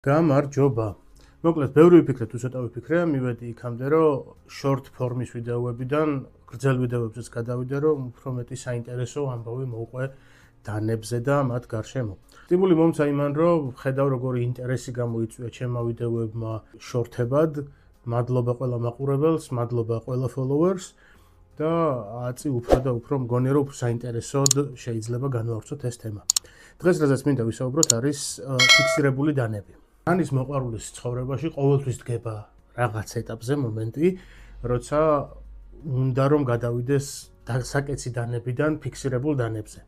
გამარჯობა. მოკლედ, ბევრი ვიფიქრე, თუ ცოტა ვიფიქრე, მივედი იქამდე, რომ short form-ის ვიდეოებიდან გრძელ ვიდეოებზეც გადავიდე, რომ უფრო მეტი საინტერესო ამბავი მოვყვე დანებზე და მათ გარშემო. სტიმული მომცა იმან, რომ ხედავ როგორი ინტერესი გამოიწვია ჩემმა ვიდეოებმა short-ებად. მადლობა ყველა მაყურებელს, მადლობა ყველა followers და აწი უფრო და უფრო მგონია, რომ საინტერესოდ შეიძლება განვავრცოთ ეს თემა. დღეს რაზეც მინდა ვისაუბროთ, არის ფიქსირებული დანები. დანის მოყვარულის ცხოვრებაში ყოველთვის დგება რაღაც ეტაპზე მომენტი, როცა უნდა რომ გადავიდეს საკეცი დანებიდან ფიქსირებულ დანებზე.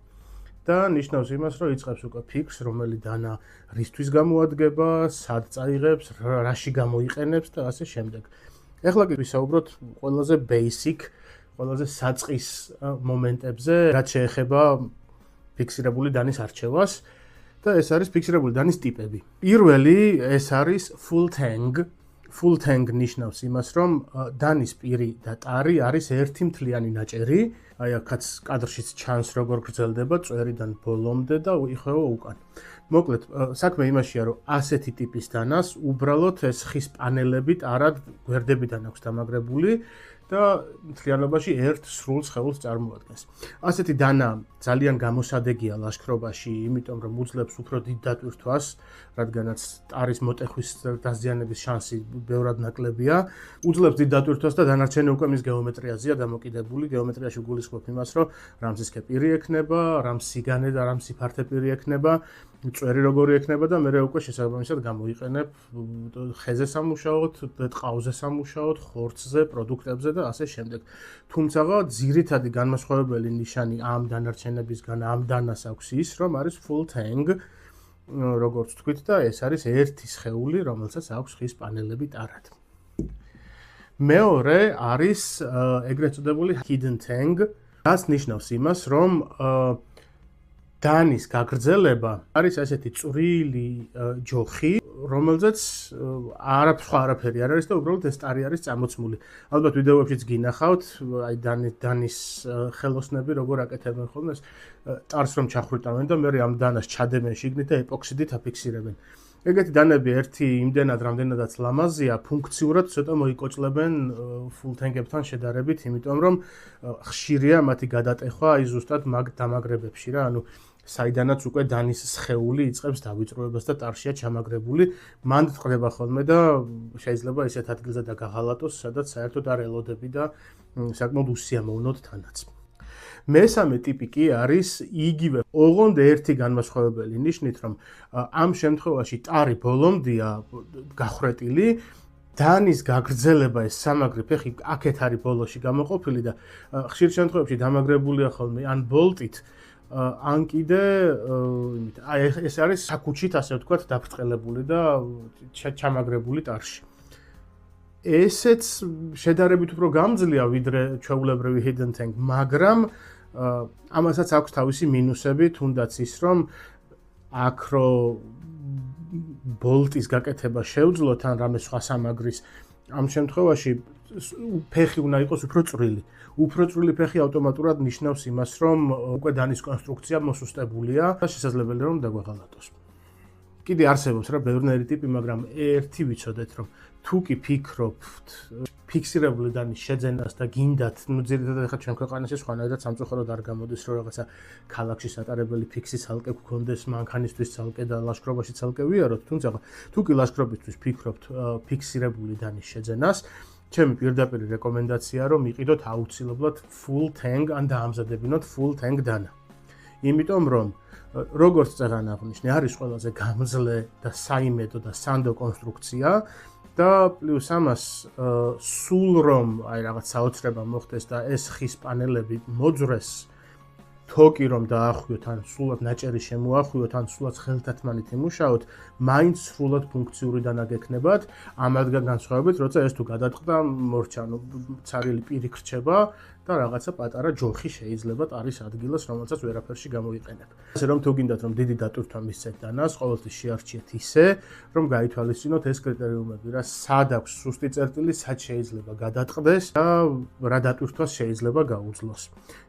და ნიშნავს იმას, რომ იწყებს უკვე ფიქსს, რომელი დანა რისთვის გამოადგება, სად წაიღებს, რაში გამოიყენებს და ასე შემდეგ. ეხლა კი ვისაუბროთ ყველაზე basic, ყველაზე საწყის მომენტებზე, რაც შეეხება ფიქსირებული დანის არჩევას. და ეს არის ფიქსირებული დანის ტიპები. პირველი ეს არის full tang. Full tang ნიშნავს იმას, რომ დანის პირი და ტარი არის ერთი მთლიანი ნაჭერი. აი აქაც კადრშიც ჩანს როგორ გრძელდება წვერიდან ბოლომდე და იხევა უკან. მოკლედ, საქმე იმაშია, რომ ასეთი ტიპის დანას უბრალოდ ეს ხის პანელებით არად გვერდებიდან აქვს დამაგრებული და მთლიანობაში ერთ სრულ სხეულს წარმოადგენს. ასეთი დანა ძალიან გამოსადეგია ლაშქრობაში, იმიტომ რომ უძლებს უფრო დიდ დატვირთვას, რადგანაც ტარის მოტეხვის დაზიანების შანსი ბევრად ნაკლებია. უძლებს დიდ დატვირთვას და დანარჩენი უკვე მის გეომეტრიაზეა დამოკიდებული. გეომეტრიაში გულისხმობ იმას, რომ რამსის კეპირი ექნება, რამს სიგანე და რამს სიფართე პირი ექნება, წვერი როგორი ექნება და მე უკვე შესაბამისად გამოიყენებ ხეზე სამუშაოდ, ტყავზე სამუშაოდ, ხორცზე, პროდუქტებზე და ასე შემდეგ. თუმცა ძირითადი განმასხვავებელი ნიშანი ამ დანარჩენებისგან ამ დანას აქვს ის, რომ არის full tang, როგორც თქვით და ეს არის ერთი სხეული, რომელსაც აქვს ხის პანელები ტარად. მეორე არის ეგრეთ წოდებული hidden tang, რაც ნიშნავს იმას, რომ დანის გაგრძელება არის ასეთი წვრილი ჯოხი, რომელზეც არაფერი არ არის და უბრალოდ ეს ტარი არის წამოცმული. ალბათ ვიდეოებშიც გინახავთ, აი დანის ხელოსნები როგორ აკეთებენ ხოლმე ეს ტარს რომ ჩახრიტავენ და მე ამ დანას ჩადებენ შიგნით და ეპოქსიდით აფიქსირებენ. ეგეთი დანები ერთი იმდენად რამდენადაც ლამაზია, ფუნქციურად ცოტა მოიკოჭლებენ full tang-ებთან შედარებით, იმიტომ რომ ხშირია მათი გადატეხვა აი ზუსტად მაგ დამაგრებებში რა, ანუ საიდანაც უკვე დანის სხეული იწყებს დავიწროებას და ტარშია ჩამაგრებული, მანდ ტყდება ხოლმე და შეიძლება ისეთ ადგილზე დაგაღალატოს, სადაც საერთოდ არ ელოდები და საკმაოდ უსიამოვნოდ თანაც. მესამე ტიპი კი არის იგივე ოღონდ ერთი განმასხვავებელი ნიშნით, რომ ამ შემთხვევაში ტარი ბოლომდეა გახრეტილი, დანის გაგრძელება ეს სამაგრი ფეხი აქეთ არის ბოლოში გამოყოფილი და ხშირ შემთხვევებში დამაგრებულია ხოლმე ან ბოლტით, ან კიდე ეს არის საკუჩით, ასე ვთქვათ, დაფრთხილებული და ჩამაგრებული ტარში. ესეც შედარებით უფრო გამძლეა ვიდრე ჩვეულებრივი hidden tang, მაგრამ ამასაც აქვს თავისი მინუსები, თუნდაც ის, რომ აქ რო ბოლტის გაკეთება შევძლოთ ან რამე სხვა სამაგრის, ამ შემთხვევაში ფეხი უნდა იყოს უფრო წვრილი. უფრო წვრილი ფეხი ავტომატურად ნიშნავს იმას, რომ უკვე დანის კონსტრუქცია მოსუსტებულია და შესაძლებელია რომ დაგვაღალატოს. კიდე არსებობს რა ბევრნაირი ტიპი, მაგრამ ერთი ვიცოდეთ, რომ თუ კი ფიქრობთ ფიქსირებული დანის შეძენას და გინდათ, ძირითადად ახლა ჩვენ ქვეყანაში სხვანაირად სამწუხაროდ არ გამოდის, რომ რაღაცა ქალაქში სატარებელი ფიქსი ცალკე გქონდეს, მანქანისთვის ცალკე და ლაშქრობაში ცალკე ვიაროთ, თუმცა თუ კი ლაშქრობისთვის ფიქრობთ ფიქსირებული დანის შეძენას, ჩემი პირდაპირი რეკომენდაცია, რომ იყიდოთ აუცილებლად full tang ან დაამზადებინოთ full tang დანა. იმიტომ რომ როგორც წეგან აღნიშნე, არის ყველაზე გამძლე და საიმედო და სანდო კონსტრუქცია და პლუს ამას სულ რომ აი რაღაც საოცრება მოხდეს და ეს ხის პანელები მოძრეს, თოკი რომ დაახვიოთ ან სულად ნაჭერი შემოახვიოთ ან სულად ხელთათმანით იმუშაოთ, მაინც სრულად ფუნქციური დანა გექნებათ, ამათგან განსხვავებით, როცა ეს თუ გადატყდა მორჩა, ანუ ცარიელი პირი გრჩება და რაღაცა პატარა ჯოხი შეიძლება ტარის ადგილას, რომელსაც ვერაფერში გამოიყენებ. ასე რომ თუ გინდათ რომ დიდი დატვირთვა მისცეთ დანას, ყოველთვის შეარჩიეთ ისე, რომ გაითვალისწინოთ ეს კრიტერიუმები, რა სად აქვს სუსტი წერტილი, სად შეიძლება გადატყდეს და რა დატვირთვას შეიძლება გაუძლოს.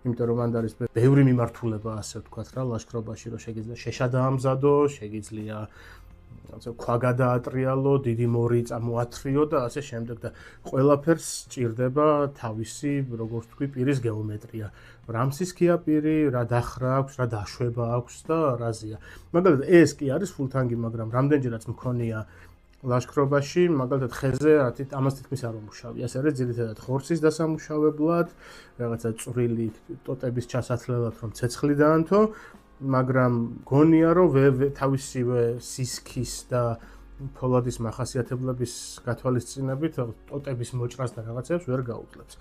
იმიტომ რომ მანდ არის ბევრი მიმართულება, ასე ვთქვათ რა, ლაშქრობაში, რომ შეგიძლია შეშა დაამზადო, შეგიძლია ქვა გადაატრიალო, დიდი მორი წამოათრიო და ასე შემდეგ და ყველაფერს სჭირდება თავისი, როგორც თქვი, პირის გეომეტრია. რამსის ქია პირი, რა დახრა აქვს, რა დაშვება აქვს და რაზეა. მაგალითად, ეს კი არის ფულთანგი, მაგრამ რამდენჯერაც მქონია ლაშქრობაში, მაგალითად, ხეზე ამას თითქმის არ ვმუშავი. ეს არის ძირითადად ხორცის დასამუშავებლად, რაღაცა წვრილი ტოტების ჩასათლელად, რომ ცეცხლი დაანთო. მაგრამ გონია რომ თავისივე სისქის და ფოლადის მახასიათებლების გათვალისწინებით ტოტების მოჭრას და რაღაცებს ვერ გაუძლებს.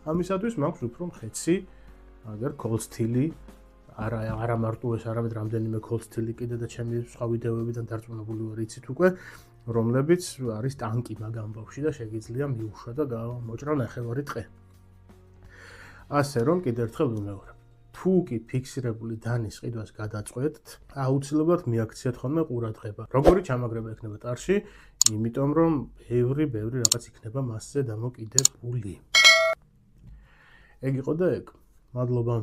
ამისათვის მაქვს უფრო მხეცი, აგერ ქოლსთილი, არა მარტო ეს არამედ რამდენიმე ქოლსთილი კიდე და ჩემი სხვა ვიდეოებიდან დარწმუნებული ვარ იცით უკვე, რომლებიც არის ტანკი მაგ ამბავში და შეგიძლია მიუშვა და მოჭრა ნახევარი ტყე. ასე რომ კიდევ ერთხელ ვიმეორებ. თუ კი ფიქსირებული დანის ყიდვას გადაწყვეტთ, აუცილებლად მიაქციათ ხოლმე ყურადღება. როგორი ჩამაგრება ექნება ტარში, იმიტომ რომ ბევრი რაღაც იქნება მასზე დამოკიდებული. ეგ იყო და ეგ. მადლობა.